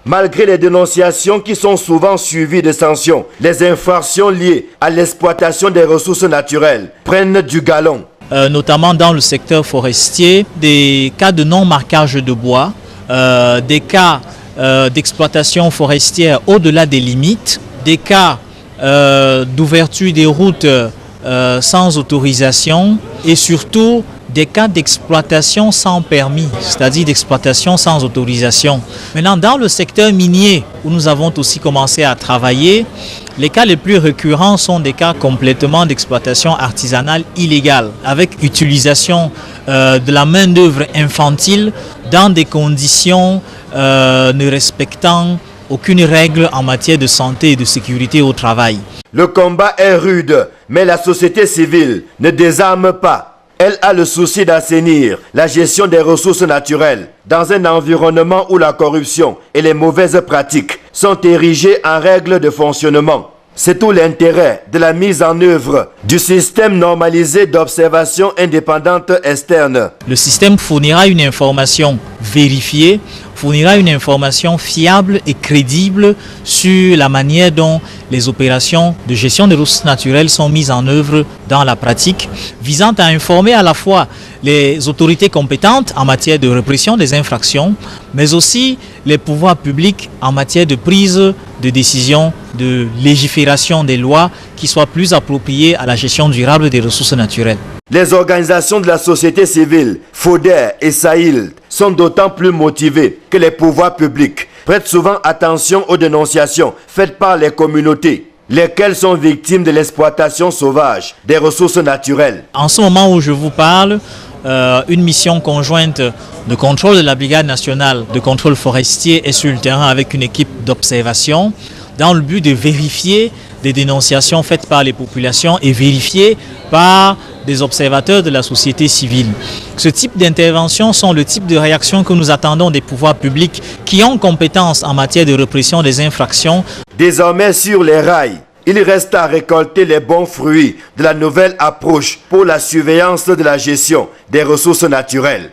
Malgré les dénonciations qui sont souvent suivies de sanctions, les infractions liées à l'exploitation des ressources naturelles prennent du galon. Notamment dans le secteur forestier, des cas de non-marquage de bois, des cas d'exploitation forestière au-delà des limites, des cas d'ouverture des routes sans autorisation et surtout des cas d'exploitation sans permis, c'est-à-dire d'exploitation sans autorisation. Maintenant, dans le secteur minier, où nous avons aussi commencé à travailler, les cas les plus récurrents sont des cas complètement d'exploitation artisanale illégale, avec utilisation de la main-d'œuvre infantile dans des conditions ne respectant aucune règle en matière de santé et de sécurité au travail. Le combat est rude, mais la société civile ne désarme pas. Elle a le souci d'assainir la gestion des ressources naturelles dans un environnement où la corruption et les mauvaises pratiques sont érigées en règles de fonctionnement. C'est tout l'intérêt de la mise en œuvre du système normalisé d'observation indépendante externe. Le système fournira une information vérifiée, fournira une information fiable et crédible sur la manière dont les opérations de gestion des ressources naturelles sont mises en œuvre dans la pratique, visant à informer à la fois les autorités compétentes en matière de répression des infractions, mais aussi les pouvoirs publics en matière de prise de décision, de légifération des lois qui soient plus appropriées à la gestion durable des ressources naturelles. Les organisations de la société civile, FODER et SAIL, sont d'autant plus motivées que les pouvoirs publics prêtent souvent attention aux dénonciations faites par les communautés, lesquelles sont victimes de l'exploitation sauvage des ressources naturelles. En ce moment où je vous parle, une mission conjointe de contrôle de la Brigade nationale de contrôle forestier est sur le terrain avec une équipe d'observation dans le but de vérifier des dénonciations faites par les populations et vérifiées par des observateurs de la société civile. Ce type d'interventions sont le type de réaction que nous attendons des pouvoirs publics qui ont compétence en matière de répression des infractions. Désormais sur les rails, il reste à récolter les bons fruits de la nouvelle approche pour la surveillance de la gestion des ressources naturelles.